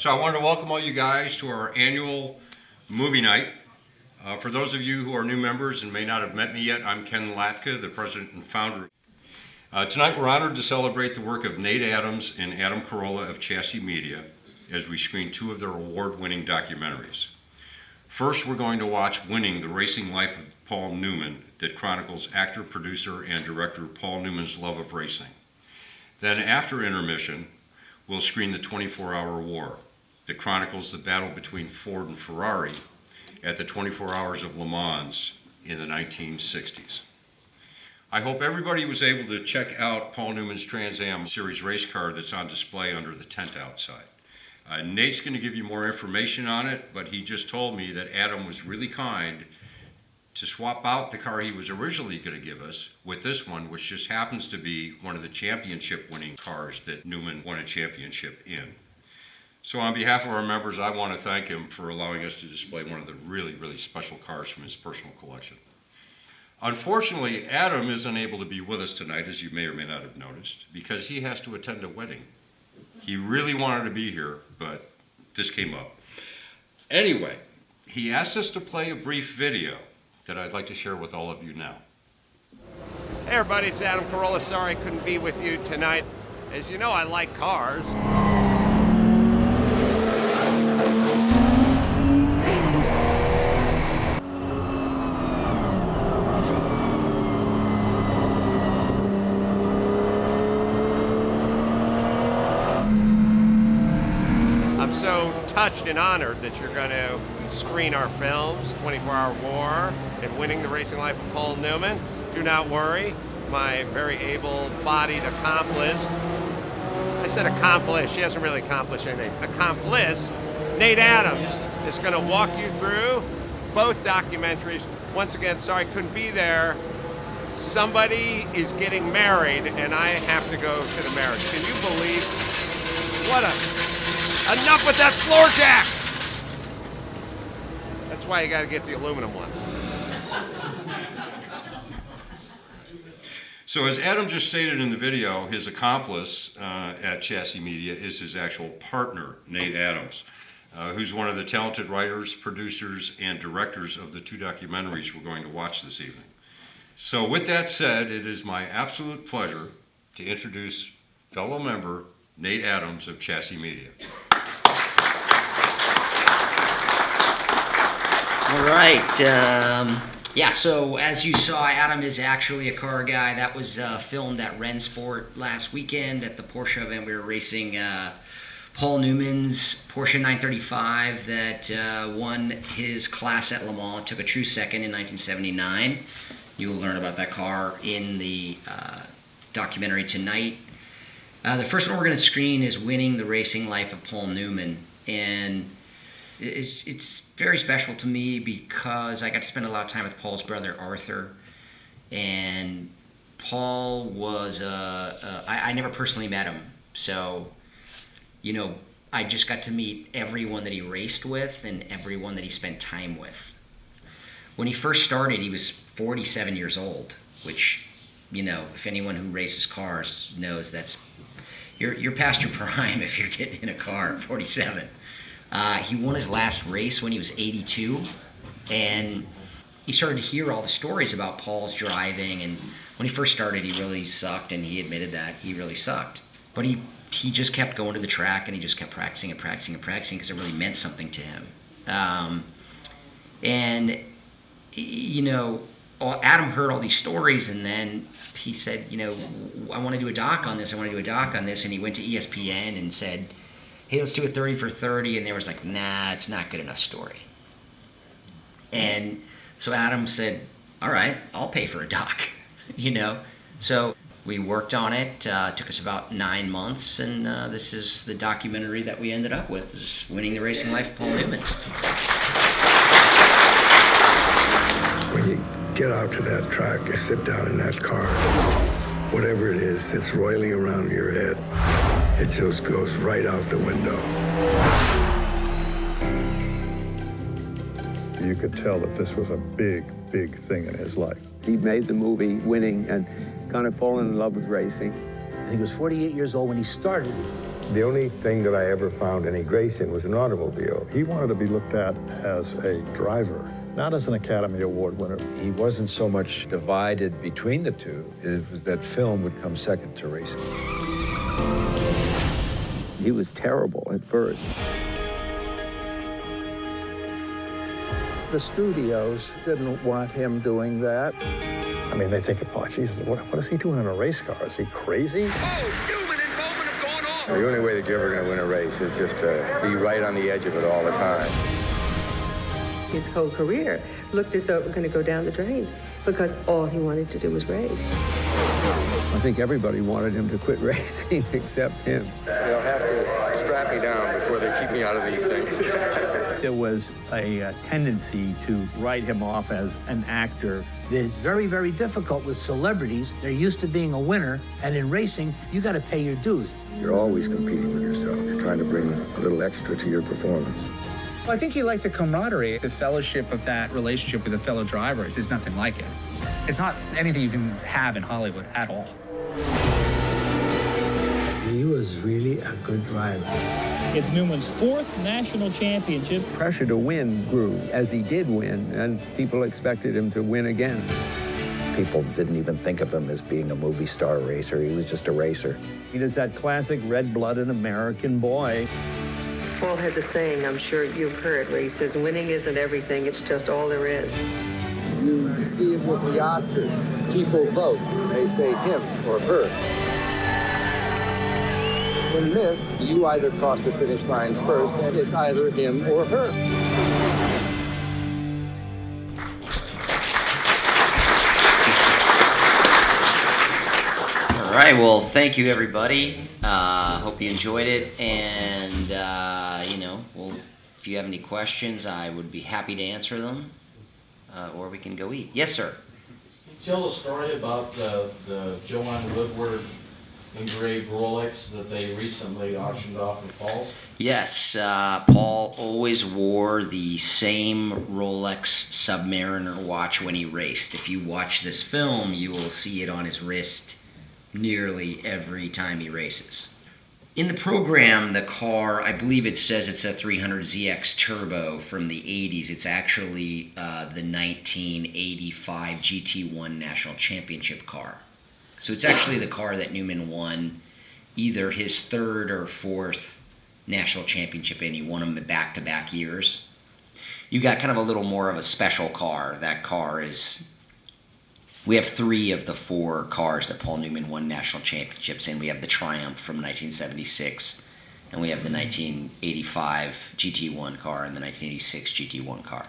So I wanted to welcome all you guys to our annual movie night. For those of you who are new members and may not have met me yet, I'm Ken Latka, the president and founder. Tonight we're honored to celebrate the work of Nate Adams and Adam Carolla of Chassis Media as we screen two of their award-winning documentaries. First, we're going to watch Winning: The Racing Life of Paul Newman, that chronicles actor, producer, and director Paul Newman's love of racing. Then after intermission, we'll screen The 24-Hour War, that chronicles the battle between Ford and Ferrari at the 24 Hours of Le Mans in the 1960s. I hope everybody was able to check out Paul Newman's Trans Am Series race car that's on display under the tent outside. Nate's going to give you more information on it, but he just told me that Adam was really kind to swap out the car he was originally going to give us with this one, which just happens to be one of the championship-winning cars that Newman won a championship in. So on behalf of our members, I want to thank him for allowing us to display one of the really, really special cars from his personal collection. Unfortunately, Adam is unable to be with us tonight, as you may or may not have noticed, because he has to attend a wedding. He really wanted to be here, but this came up. Anyway, he asked us to play a brief video that I'd like to share with all of you now. Hey everybody, it's Adam Carolla. Sorry I couldn't be with you tonight. As you know, I like cars. I'm so touched and honored that you're going to screen our films, 24-Hour War and Winning: The Racing Life of Paul Newman. Do not worry, my very able-bodied accomplice, I said accomplice, she hasn't really accomplished anything, accomplice, Nate Adams, is going to walk you through both documentaries. Once again, sorry I couldn't be there. Somebody is getting married and I have to go to the marriage. Can you believe enough with that floor jack! That's why you got to get the aluminum ones. So as Adam just stated in the video, his accomplice at Chassis Media is his actual partner, Nate Adams, who's one of the talented writers, producers, and directors of the two documentaries we're going to watch this evening. So with that said, it is my absolute pleasure to introduce fellow member Nate Adams of Chassis Media. All right. Yeah, so as you saw, Adam is actually a car guy. That was filmed at Rennsport last weekend at the Porsche event. We were racing Paul Newman's Porsche 935 that won his class at Le Mans, took a true second in 1979. You will learn about that car in the documentary tonight. The first one we're going to screen is Winning: The Racing Life of Paul Newman. And it's very special to me because I got to spend a lot of time with Paul's brother Arthur, and Paul was I never personally met him, so I just got to meet everyone that he raced with and everyone that he spent time with. When he first started, he was 47 years old, which if anyone who races cars knows you're past your prime if you're getting in a car at 47. He won his last race when he was 82, and he started to hear all the stories about Paul's driving, and when he first started, he really sucked, and he admitted that he really sucked. But he just kept going to the track, and he just kept practicing and practicing and practicing because it really meant something to him. Adam heard all these stories, and then he said, I want to do a doc on this, and he went to ESPN and said, hey, let's do a 30 for 30, and they was like, nah, it's not good enough story. And so Adam said, all right, I'll pay for a doc, So we worked on it, took us about 9 months, and this is the documentary that we ended up with, is Winning: The Racing Life of Paul Newman. When you get out to that track, you sit down in that car, whatever it is that's roiling around your head, it just goes right out the window. You could tell that this was a big, big thing in his life. He made the movie Winning and kind of fallen in love with racing. He was 48 years old when he started The only thing that I ever found any grace in was an automobile. He wanted to be looked at as a driver, not as an Academy Award winner. He wasn't so much divided between the two. It was that film would come second to racing. He was terrible at first. The studios didn't want him doing that. I mean, they think, oh, Jesus, what is he doing in a race car? Is he crazy? The only way that you're ever going to win a race is just to be right on the edge of it all the time. His whole career looked as though it was going to go down the drain because all he wanted to do was race. I think everybody wanted him to quit racing except him. They'll have to strap me down before they keep me out of these things. There was a tendency to write him off as an actor. It's very, very difficult with celebrities. They're used to being a winner, and in racing, you got to pay your dues. You're always competing with yourself. You're trying to bring a little extra to your performance. Well, I think he liked the camaraderie, the fellowship of that relationship with a fellow driver. There's nothing like it. It's not anything you can have in Hollywood at all. He was really a good driver. It's Newman's 4th national championship. Pressure to win grew as he did win, and people expected him to win again. People didn't even think of him as being a movie star racer. He was just a racer. He is that classic red-blooded American boy. Paul has a saying, I'm sure you've heard, where he says, winning isn't everything, it's just all there is. You see it with the Oscars. People vote. They say him or her. In this, you either cross the finish line first, and it's either him or her. All right, well, thank you, everybody. Hope you enjoyed it, and, if you have any questions, I would be happy to answer them, or we can go eat. Yes, sir? Can you tell a story about the Joanne Woodward engraved Rolex that they recently auctioned off at Paul's? Yes, Paul always wore the same Rolex Submariner watch when he raced. If you watch this film, you will see it on his wrist nearly every time he races. In the program, the car, I believe it says it's a 300ZX Turbo from the 80s. It's actually the 1985 GT1 National Championship car. So it's actually the car that Newman won either his 3rd or 4th national championship in. He won them back-to-back years. You got kind of a little more of a special car. That car is... We have 3 of the 4 cars that Paul Newman won national championships in. We have the Triumph from 1976, and we have the 1985 GT1 car and the 1986 GT1 car.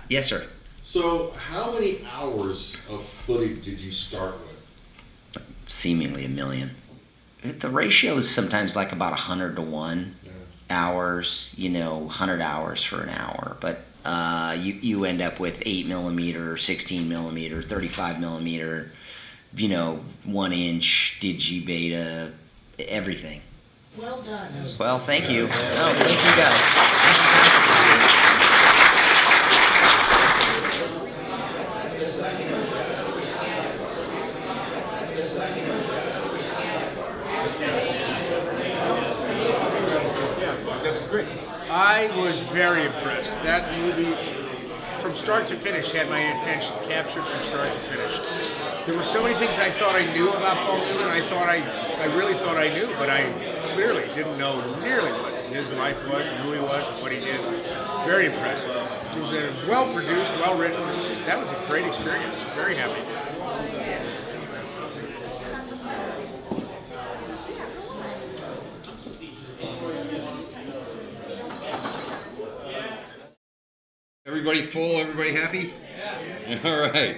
Yes, sir? So how many hours of footage did you start with? Seemingly 1 million. The ratio is sometimes like about 100 to 1 hours, 100 hours for an hour, but you end up with 8mm, 16mm, 35mm, 1-inch digibeta, everything. Well done. Well, thank you. Oh, thank you guys. I was very impressed. That movie, from start to finish, had my attention captured from start to finish. There were so many things I thought I knew about Paul Newman. I really thought I knew, but I clearly didn't know nearly what his life was and who he was and what he did. Very impressive. It was well-produced, well-written. That was a great experience. Very happy. Everybody full? Everybody happy? Yeah. All right.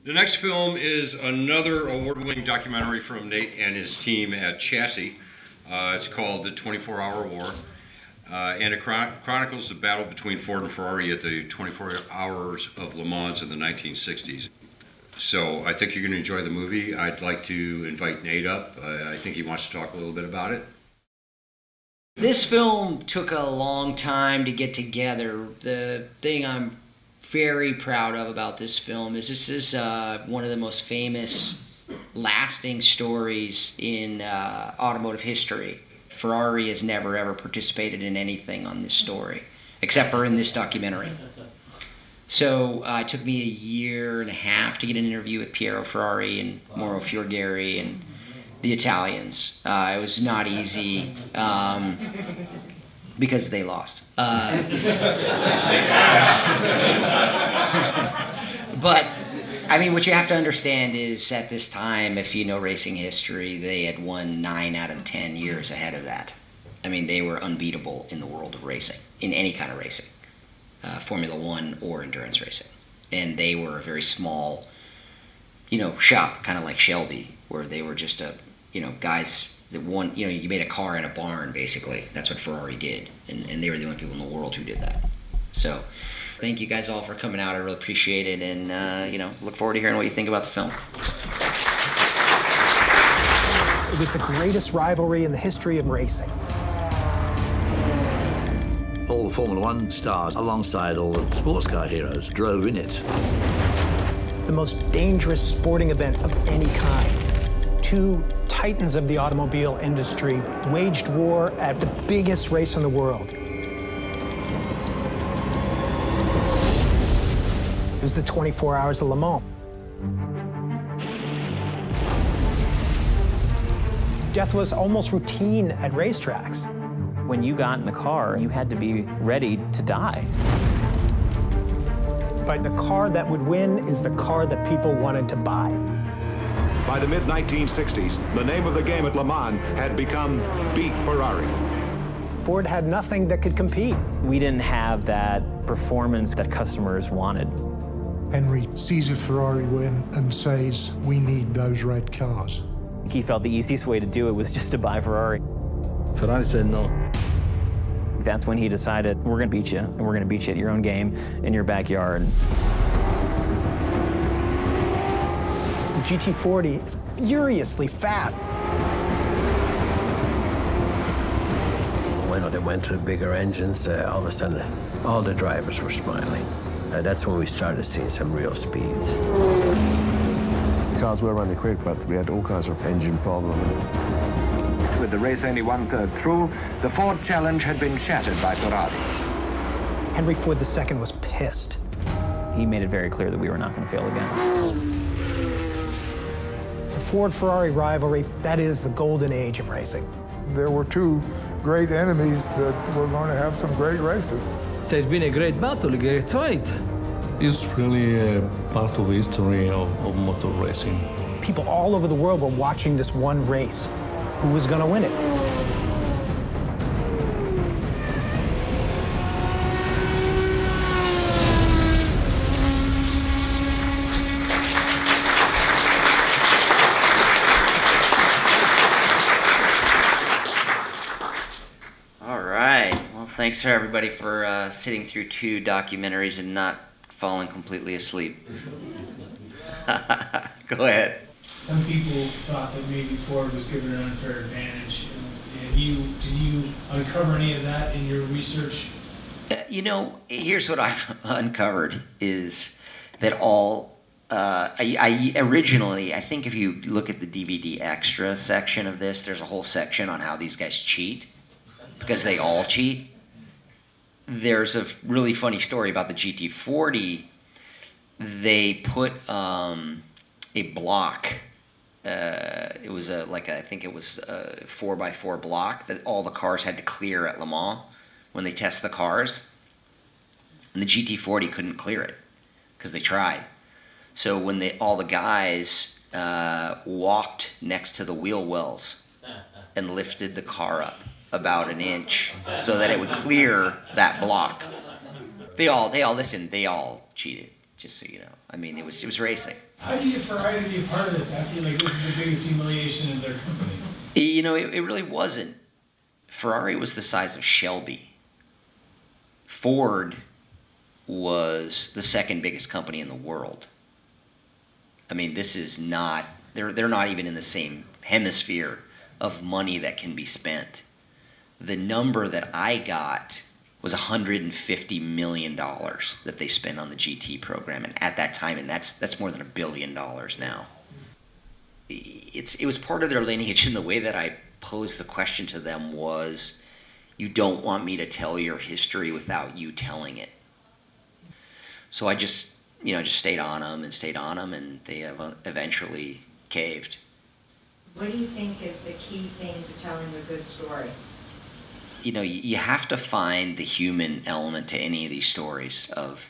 The next film is another award-winning documentary from Nate and his team at Chassis. It's called The 24-Hour War, and it chronicles the battle between Ford and Ferrari at the 24 Hours of Le Mans in the 1960s. So I think you're going to enjoy the movie. I'd like to invite Nate up. I think he wants to talk a little bit about it. This film took a long time to get together. The thing I'm very proud of about this film is this is one of the most famous lasting stories in automotive history. Ferrari has never ever participated in anything on this story, except for in this documentary. So it took me a year and a half to get an interview with Piero Ferrari and Mauro Fiorgari and the Italians. It was not easy because they lost. But I mean, what you have to understand is at this time, if you know racing history, they had won 9 out of 10 years ahead of that. I mean, they were unbeatable in the world of racing, in any kind of racing, Formula One or endurance racing. And they were a very small, shop, kind of like Shelby, where they were just guys that won, you made a car in a barn, basically. That's what Ferrari did. And they were the only people in the world who did that. So thank you guys all for coming out. I really appreciate it, and look forward to hearing what you think about the film. It was the greatest rivalry in the history of racing. All the Formula One stars, alongside all the sports car heroes, drove in it. The most dangerous sporting event of any kind. Two titans of the automobile industry waged war at the biggest race in the world. It was the 24 Hours of Le Mans. Death was almost routine at racetracks. When you got in the car, you had to be ready to die. But the car that would win is the car that people wanted to buy. By the mid-1960s, the name of the game at Le Mans had become Beat Ferrari. Ford had nothing that could compete. We didn't have that performance that customers wanted. Henry sees a Ferrari win and says, we need those red cars. He felt the easiest way to do it was just to buy Ferrari. Ferrari said no. That's when he decided, we're going to beat you, and we're going to beat you at your own game in your backyard. The GT40 is furiously fast. When they went to bigger engines, all of a sudden, all the drivers were smiling. That's when we started seeing some real speeds. The cars were running quick, but we had all kinds of engine problems. With the race only 1/3 through, the Ford challenge had been shattered by Ferrari. Henry Ford II was pissed. He made it very clear that we were not going to fail again. The Ford-Ferrari rivalry, that is the golden age of racing. There were two great enemies that were going to have some great races. It has been a great battle, a great fight. It's really a part of the history of motor racing. People all over the world were watching this one race. Who was going to win it? All right. Well, thanks for everybody for sitting through 2 documentaries and not falling completely asleep. Go ahead. Some people thought that maybe Ford was given an unfair advantage. And did you uncover any of that in your research? Here's what I've uncovered is that I originally, I think if you look at the DVD extra section of this, there's a whole section on how these guys cheat, because they all cheat. There's a really funny story about the GT40. They put a block. It was I think it was a 4x4 block that all the cars had to clear at Le Mans when they test the cars. And the GT40 couldn't clear it because they tried. So when all the guys walked next to the wheel wells and lifted the car up about an inch so that it would clear that block. They all cheated, just so you know. I mean, it was racing. How do you get Ferrari to be a part of this? I feel like this is the biggest humiliation in their company. It really wasn't. Ferrari was the size of Shelby. Ford was the second biggest company in the world. I mean, this is not, they're not even in the same hemisphere of money that can be spent. The number that I got was $150 million that they spent on the GT program, and at that time, and that's more than $1 billion now. it was part of their lineage, and the way that I posed the question to them was, you don't want me to tell your history without you telling it. So I just stayed on them and stayed on them, and they have eventually caved. What do you think is the key thing to telling a good story? You have to find the human element to any of these stories of,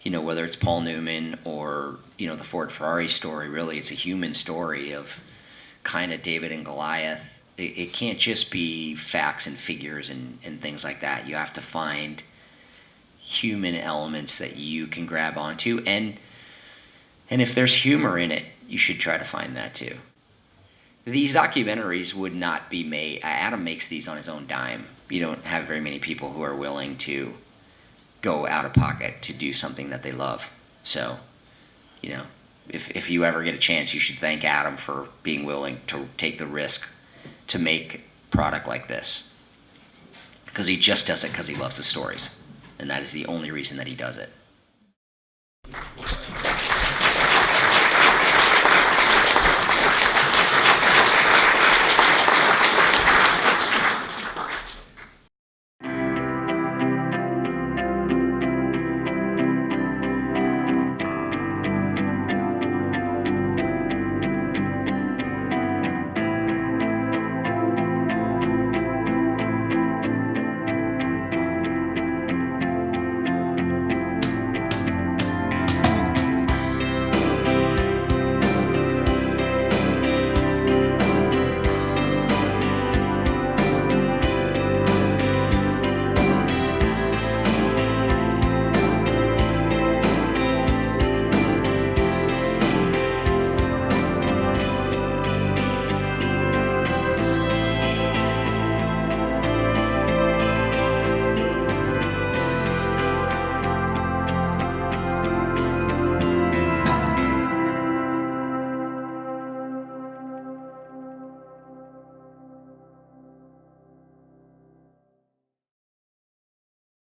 whether it's Paul Newman or, the Ford Ferrari story. Really, it's a human story of kind of David and Goliath. It can't just be facts and figures and things like that. You have to find human elements that you can grab onto, and if there's humor in it, you should try to find that too. These documentaries would not be made. Adam makes these on his own dime. You don't have very many people who are willing to go out of pocket to do something that they love. So, if you ever get a chance, you should thank Adam for being willing to take the risk to make a product like this. Because he just does it because he loves the stories. And that is the only reason that he does it.